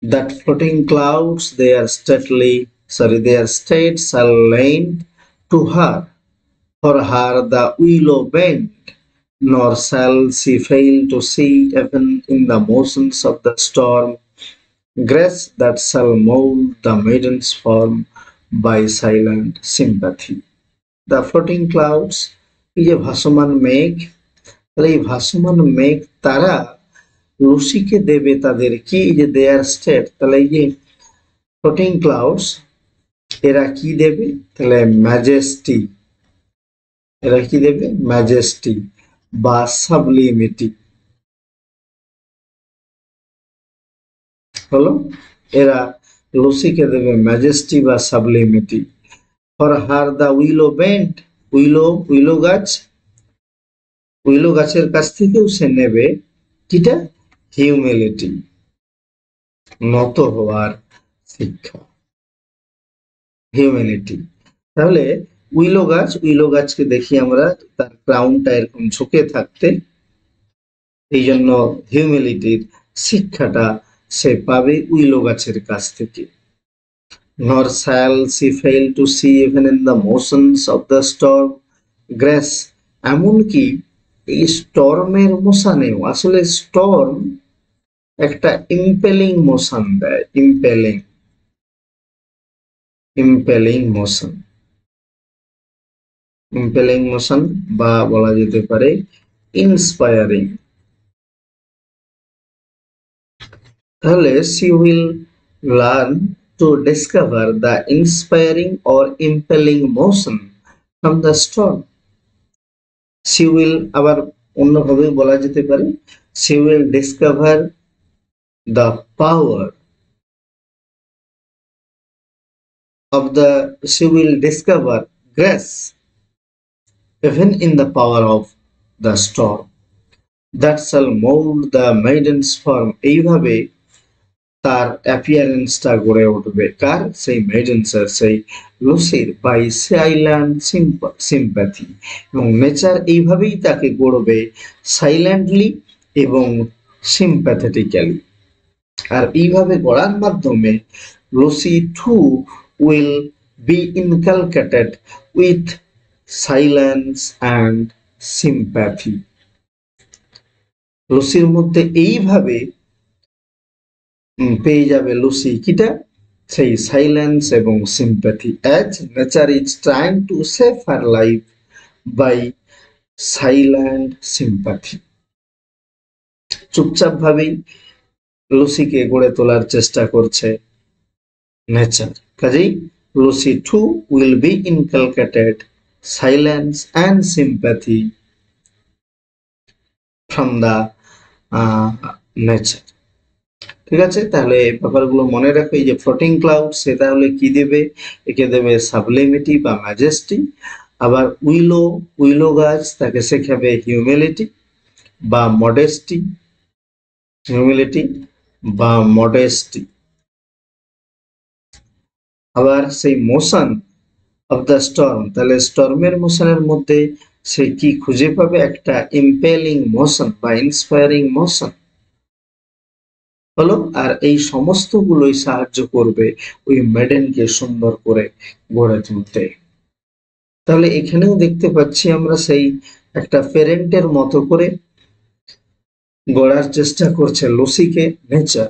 That floating clouds their states are lent to her. For her the willow bent, nor shall she fail to see even in the motions of the storm grace that shall mold the maiden's form by silent sympathy. The floating clouds, এই যে ভাসমান মেঘ, তাহলে এই ভাসমান মেঘ তারা লুসিকে দেবে তাদের কি, যে দেয়ার স্টেট, তাহলে এই যে ফ্লোটিং ক্লাউডস এরা কি দেবে, তাহলে ম্যাজেস্টি, এরা কি দেবে, ম্যাজেস্টি বা সাবলিমিটি হলো, এরা লুসিকে দেবে ম্যাজেস্টি বা সাবলিমিটি। ফর হার দা উইলো বেন্ট, উইলো গাছ, উইলো গাছের কাছ থেকেও সে নেবে কিটা, হিউমিলিটি, নত হওয়ার শিক্ষা, হিউম্যানিটি। তাহলে উইলো গাছকে দেখি আমরা তার ক্রাউনটা এরকম ঝুঁকে থাকতে, এই জন্য হিউমিলিটির শিক্ষাটা সে পাবে উইলো গাছের কাছ থেকে। Nor shall she fail to see even in the motions of the storm grace, এমনকি এই স্টর্মের মোশনেও, আসলে স্টর্ম একটা ইম্পেলিং মোশন দেয়, ইম্পেলিং মোশন বা বলা যেতে পারে ইন্সপায়ারিং। তাহলে she will learn to discover the inspiring or impelling motion from the storm. She will, আবার অন্যভাবে বলা যেতে পারে, she will discover the power of the, she will discover grace even in the power of the storm that shall mold the maiden's form, এইভাবে তার অ্যাপিয়ারেন্সটা গড়ে উঠবে কার, সেই মেইডেন্সের, সেই লুসির, বাই সাইলেন্ট সিম্প্যাথি, এবং নেচার এইভাবেই তাকে গড়বে সাইলেন্টলি এবং সিম্প্যাথেটিক্যালি। আর এইভাবে গড়ার মাধ্যমে Lucy too will be inculcated with silence and sympathy. লুসির মধ্যে এইভাবে পেয়ে যাবে লুসি কিটা, সেই সাইলেন্স এবং sympathy, as nature is trying to save her life by silent sympathy. চুপচাপ ভাবেই লুসিকে গড়ে তোলার চেষ্টা করছে নেচার, কাজেই Lucy too will be inculcated silence and sympathy from the nature. ঠিক আছে, তাহলে এই ব্যাপারগুলো মনে রাখো। এই যে ফ্লোটিং ক্লাউড, সে তাহলে কি দেবে, একে দেবে সাবলিমিটি বা ম্যাজেস্টি। আবার উইলো গাছ, তাকে শেখাবে হিউমিলিটি বা মডেস্টি, হিউমিলিটি বা মডেস্টি। আবার সেই মোশন অফ দ্য স্টর্ম, তাহলে স্টর্মের মোশনের মধ্যে সে কি খুঁজে পাবে, একটা ইম্পেলিং মোশন বা ইন্সপায়ারিং মোশন হলো। আর এই সমস্তগুলোই সাহায্য করবে ওই মেডেনকে সুন্দর করে গড়ে তুলতে। তাহলে এখানেও দেখতে পাচ্ছি আমরা সেই একটা প্যারেন্টের মতো করে গড়ার চেষ্টা করছে লুসিকে নেচার।